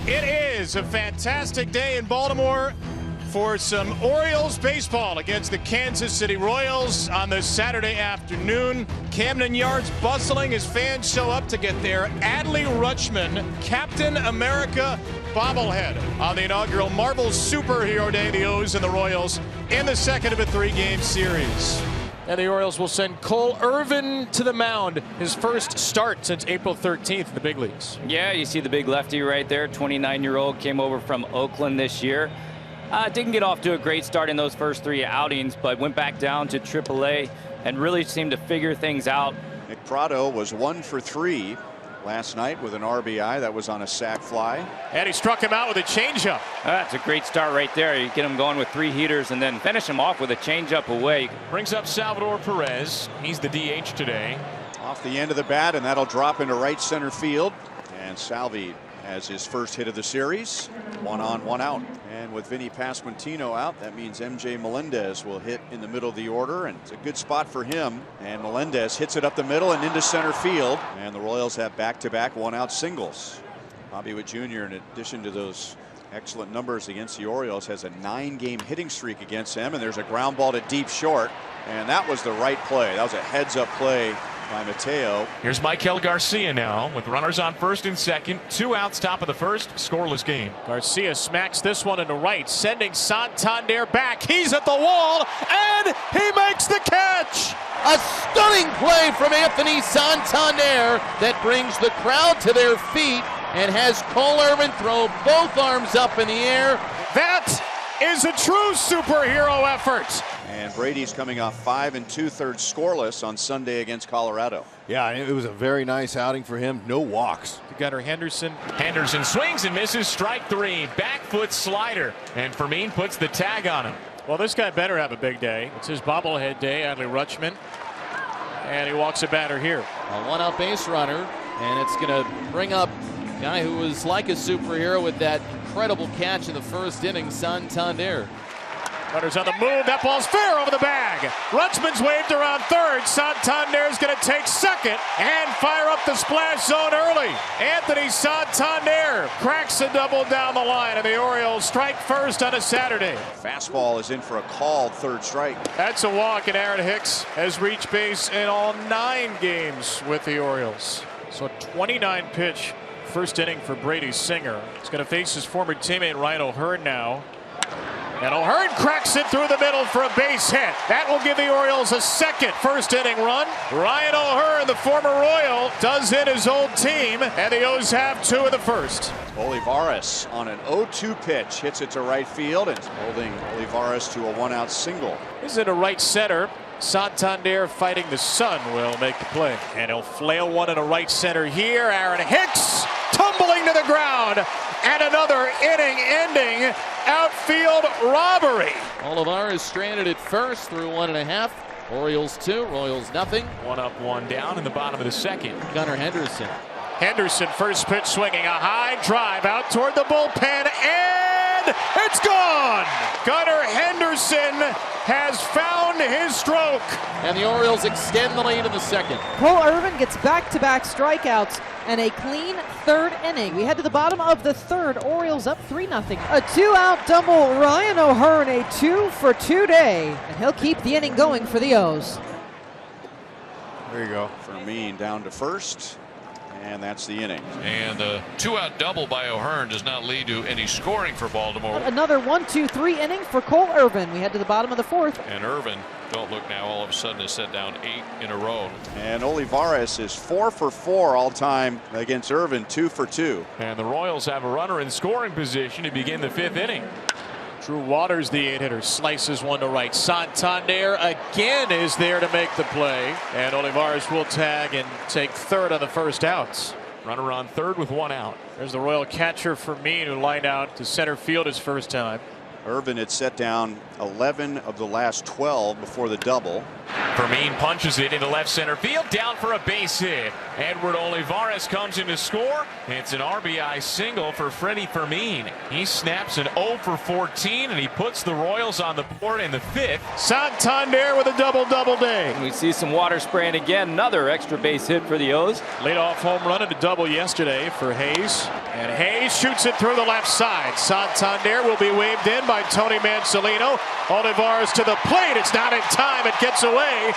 It is a fantastic day in Baltimore for some Orioles baseball against the Kansas City Royals on this Saturday afternoon. Camden Yards bustling as fans show up to get their Adley Rutschman Captain America bobblehead on the inaugural Marvel Superhero Day. The O's and the Royals in the second of a three-game series. And the Orioles will send Cole Irvin to the mound, his first start since April 13th in the big leagues. Yeah, you see the big lefty right there, 29-year-old, came over from Oakland this year. Didn't get off to a great start in those first three outings, but went back down to AAA and really seemed to figure things out. Nick Prado was 1 for 3 last night with an RBI. That was on a sac fly. And he struck him out with a changeup. That's a great start right there. You get him going with 3 heaters and then finish him off with a changeup away. Brings up Salvador Perez. He's the DH today. Off the end of the bat, and that'll drop into right center field. And Salvi has his first hit of the series. 1 on, 1 out. And with Vinny Pasquantino out, that means MJ Melendez will hit in the middle of the order, and it's a good spot for him. And Melendez hits it up the middle and into center field. And the Royals have back-to-back 1-out singles. Bobby Witt Jr., in addition to those excellent numbers against the Orioles, has a 9-game hitting streak against them. And there's a ground ball to deep short, and that was the right play. That was a heads-up play by Mateo. Here's Michael Garcia now with runners on first and second. 2 outs, top of the first, scoreless game. Garcia smacks this one into right, sending Santander back. He's at the wall, and he makes the catch. A stunning play from Anthony Santander that brings the crowd to their feet and has Cole Irvin throw both arms up in the air. That is a true superhero effort. And Brady's coming off 5 2/3 scoreless on Sunday against Colorado. Yeah, it was a very nice outing for him. No walks. To Gunnar Henderson. Henderson swings and misses. Strike 3. Back foot slider. And Fermin puts the tag on him. Well, this guy better have a big day. It's his bobblehead day, Adley Rutschman. And he walks a batter here. A 1-out base runner, and it's going to bring up a guy who was like a superhero with that incredible catch in the first inning, Santander. Runners on the move. That ball's fair over the bag. Rutschman's waved around third. Santander's going to take second and fire up the splash zone early. Anthony Santander cracks a double down the line, and the Orioles strike first on a Saturday. Fastball is in for a called third strike. That's a walk, and Aaron Hicks has reached base in all 9 games with the Orioles. So 29 pitch first inning for Brady Singer. He's going to face his former teammate Ryan O'Hearn now. And O'Hearn cracks it through the middle for a base hit. That will give the Orioles a second first inning run. Ryan O'Hearn, the former Royal, does hit his old team, and the O's have 2 in the first. Olivares on an 0-2 pitch hits it to right field and holding Olivares to a 1-out single. This is into right center. Santander fighting the sun will make the play. And he'll flail one into right center here. Aaron Hicks tumbling to the ground. And another inning-ending outfield robbery. Olivares stranded at first through 1.5. Orioles 2, Royals nothing. 1 up, 1 down in the bottom of the second. Gunnar Henderson. Henderson first pitch swinging, a high drive out toward the bullpen, and it's gone. Gunnar Henderson has found his stroke. And the Orioles extend the lead in the second. Cole Irvin gets back-to-back strikeouts and a clean third inning. We head to the bottom of the third. Orioles up 3-0. A 2-out double. Ryan O'Hearn, a 2-for-2 day. And he'll keep the inning going for the O's. There you go. Fermin down to first. And that's the inning. And the 2-out double by O'Hearn does not lead to any scoring for Baltimore. Another 1-2-3 inning for Cole Irvin. We head to the bottom of the fourth. And Irvin, don't look now, all of a sudden has set down 8 in a row. And Olivares is 4 for 4 all time against Irvin, 2 for 2. And the Royals have a runner in scoring position to begin the 5th inning. Drew Waters, the 8-hitter, slices one to right. Santander again is there to make the play. And Olivares will tag and take third on the first outs. Runner on third with 1 out. There's the Royal catcher Fermin, who lined out to center field his first time. Irvin had set down 11 of the last 12 before the double. Fermin punches it into left center field, down for a base hit. Edward Olivares comes in to score. It's an RBI single for Freddie Fermin. He snaps an 0 for 14, and he puts the Royals on the board in the 5th. Santander with a double day. We see some water spraying again. Another extra base hit for the O's. Leadoff home run and a double yesterday for Hayes. And Hayes shoots it through the left side. Santander will be waved in by Tony Mansolino. Olivares to the plate. It's not in time. It gets away.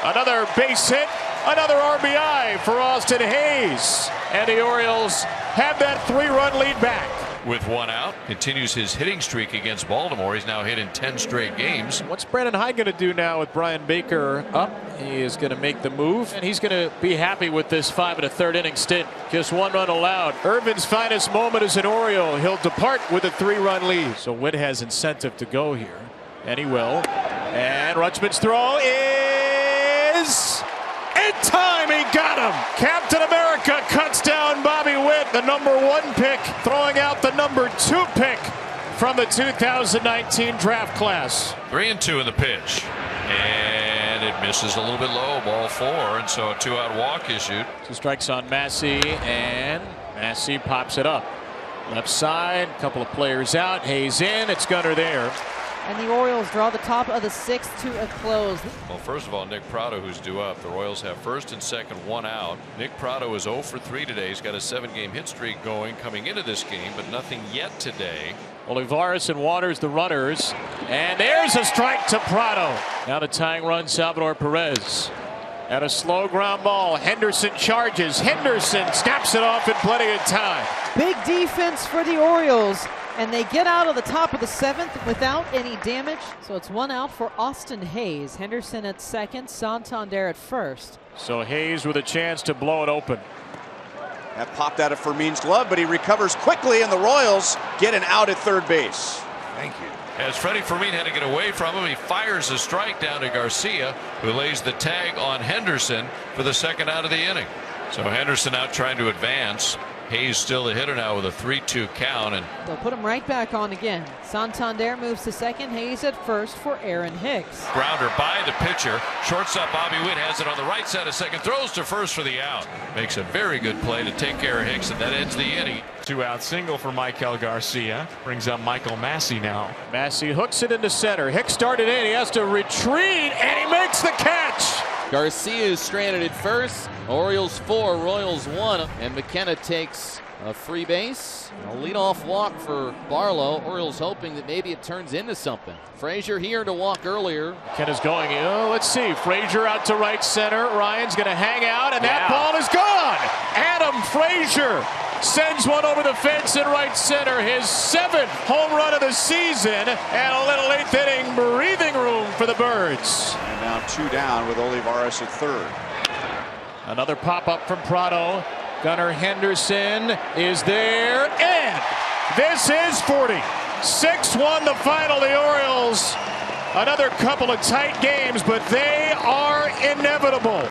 Another base hit. Another RBI for Austin Hayes. And the Orioles have that 3-run lead back. With 1 out, continues his hitting streak against Baltimore. He's now hit in 10 straight games. What's Brandon Hyde going to do now with Brian Baker up? He is going to make the move, and he's going to be happy with this 5 1/3 inning stint. Just 1 run allowed. Irvin's finest moment as an Oriole. He'll depart with a 3-run lead. So Witt has incentive to go here, and he will. And Rutschman's throw is in time. He got him. Captain America cuts down Bobby Witt, the #1 pick, throwing out the #2 pick from the 2019 draft class. 3-2 in the pitch. And it misses a little bit low, ball 4, and so a 2-out walk issued. 2 strikes on Massey, and Massey pops it up. Left side, a couple of players out. Hayes in, it's Gunnar there. And the Orioles draw the top of the 6th to a close. Well, first of all, Nick Prado, who's due up. The Royals have first and second, 1 out. Nick Prado is 0 for 3 today. He's got a 7-game hit streak going coming into this game, but nothing yet today. Olivares and Waters the runners, and there's a strike to Prado. Now the tying run, Salvador Perez. At a slow ground ball, Henderson charges. Henderson snaps it off in plenty of time. Big defense for the Orioles. And they get out of the top of the 7th without any damage. So it's 1 out for Austin Hayes. Henderson at second, Santander at first. So Hayes with a chance to blow it open. That popped out of Fermin's glove, but he recovers quickly, and the Royals get an out at third base. Thank you. As Freddie Fermin had to get away from him, he fires a strike down to Garcia, who lays the tag on Henderson for the 2nd out of the inning. So Henderson out trying to advance. Hayes still the hitter now with a 3-2 count, and they'll put him right back on again. Santander moves to second. Hayes at first for Aaron Hicks. Grounder by the pitcher. Shortstop Bobby Witt has it on the right side of second. Throws to first for the out. Makes a very good play to take care of Hicks, and that ends the inning. 2-out single for Michael Garcia. Brings up Michael Massey now. Massey hooks it into center. Hicks started in. He has to retreat, and he makes the catch. Garcia is stranded at first. Orioles 4, Royals 1, and McKenna takes a free base. A leadoff walk for Barlow. Orioles hoping that maybe it turns into something. Frazier here to walk earlier. McKenna's going. Let's see. Frazier out to right center. Ryan's going to hang out, and that ball is gone. Adam Frazier sends one over the fence in right center. His 7th home run of the season, and a little 8th inning breathing room for the Birds. And now 2 down with Olivares at third. Another pop-up from Prado. Gunnar Henderson is there, and this is 40. 6-1 the final. The Orioles, another couple of tight games, but they are inevitable.